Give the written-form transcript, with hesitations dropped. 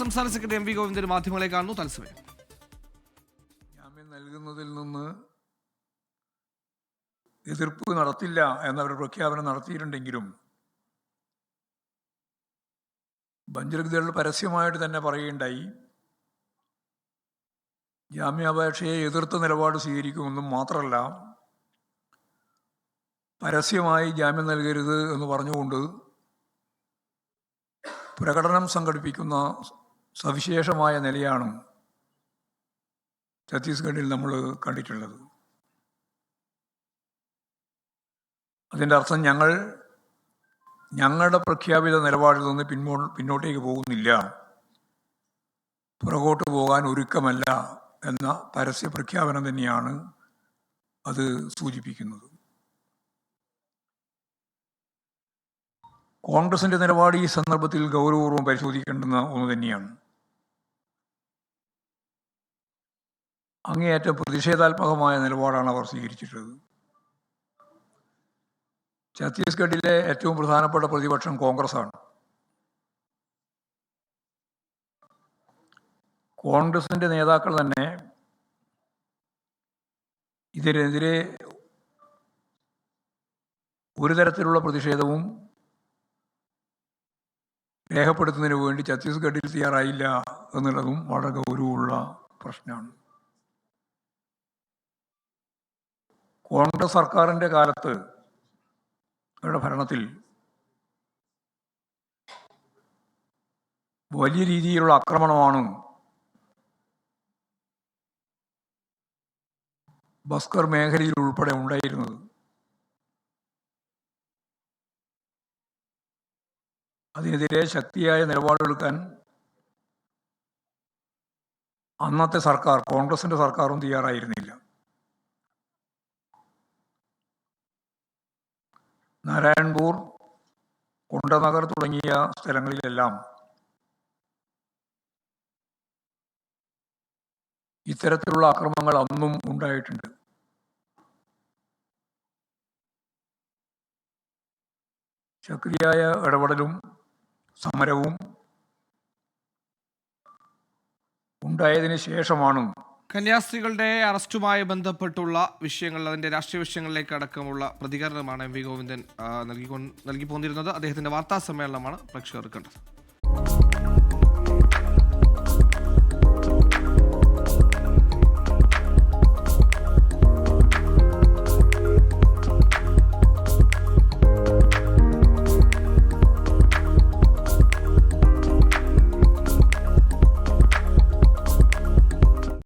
സംസ്ഥാന secretary M V Govindan മാധ്യമങ്ങളെ കാണുന്നു. തത്സമയം ജാമ്യം നൽകുന്നതിൽ നിന്ന് എതിർപ്പ് നടത്തില്ല എന്നവർ പ്രഖ്യാപനം നടത്തിയിട്ടുണ്ടെങ്കിലും ബജ്രംഗ് പരസ്യമായിട്ട് തന്നെ പറയുകയുണ്ടായി, ജാമ്യാപേക്ഷയെ എതിർത്ത നിലപാട് സ്വീകരിക്കുമെന്നും മാത്രമല്ല പരസ്യമായി ജാമ്യം നൽകരുത് എന്ന് പറഞ്ഞുകൊണ്ട് പ്രകടനം സംഘടിപ്പിക്കുന്ന സവിശേഷമായ നിലയാണ് ഛത്തീസ്ഗഡിൽ നമ്മൾ കണ്ടിട്ടുള്ളത്. അതിൻ്റെ അർത്ഥം ഞങ്ങളുടെ പ്രഖ്യാപിത നിലപാടിൽ നിന്ന് പിന്നോട്ടേക്ക് പോകുന്നില്ല, പുറകോട്ട് പോകാൻ ഒരുക്കമല്ല എന്ന പരസ്യ പ്രഖ്യാപനം തന്നെയാണ് അത് സൂചിപ്പിക്കുന്നത്. കോൺഗ്രസിൻ്റെ നിലപാട് ഈ സന്ദർഭത്തിൽ ഗൗരവപൂർവ്വം പരിശോധിക്കേണ്ടുന്ന ഒന്ന് തന്നെയാണ്. അങ്ങേയറ്റം പ്രതിഷേധാത്മകമായ നിലപാടാണ് അവർ സ്വീകരിച്ചിട്ടുള്ളത്. ഛത്തീസ്ഗഡിലെ ഏറ്റവും പ്രധാനപ്പെട്ട പ്രതിപക്ഷം കോൺഗ്രസ്സാണ്. കോൺഗ്രസിൻ്റെ നേതാക്കൾ തന്നെ ഇതിനെതിരെ ഒരു തരത്തിലുള്ള പ്രതിഷേധവും രേഖപ്പെടുത്തുന്നതിന് വേണ്ടി ഛത്തീസ്ഗഡിൽ തയ്യാറായില്ല എന്നുള്ളതും വളരെ ഗൗരവമുള്ള പ്രശ്നമാണ്. കോൺഗ്രസ് സർക്കാരിൻ്റെ കാലത്ത് അവരുടെ ഭരണത്തിൽ വലിയ രീതിയിലുള്ള ആക്രമണമാണ് ബസ്കർ മേഖലയിൽ ഉൾപ്പെടെ ഉണ്ടായിരുന്നത്. അതിനെതിരെ ശക്തിയായ നിലപാടെടുക്കാൻ അന്നത്തെ സർക്കാർ, കോൺഗ്രസിൻ്റെ സർക്കാരും തയ്യാറായിരുന്നില്ല. നാരായൺപൂർ, കുണ്ടനഗർ തുടങ്ങിയ സ്ഥലങ്ങളിലെല്ലാം ഇത്തരത്തിലുള്ള ആക്രമണങ്ങൾ അന്നും ഉണ്ടായിട്ടുണ്ട്. ശക്തിയായ ഇടപെടലും സമരവും ഉണ്ടായതിനു ശേഷമാണ് കന്യാസ്ത്രീകളുടെ അറസ്റ്റുമായി ബന്ധപ്പെട്ടുള്ള വിഷയങ്ങൾ, അതിന്റെ രാഷ്ട്രീയ വിഷയങ്ങളിലേക്ക് അടക്കമുള്ള പ്രതികരണമാണ് എം വി ഗോവിന്ദൻ നൽകി പോന്നിരുന്നത്. അദ്ദേഹത്തിന്റെ വാർത്താ സമ്മേളനമാണ് പ്രേക്ഷകർ കണ്ടത്.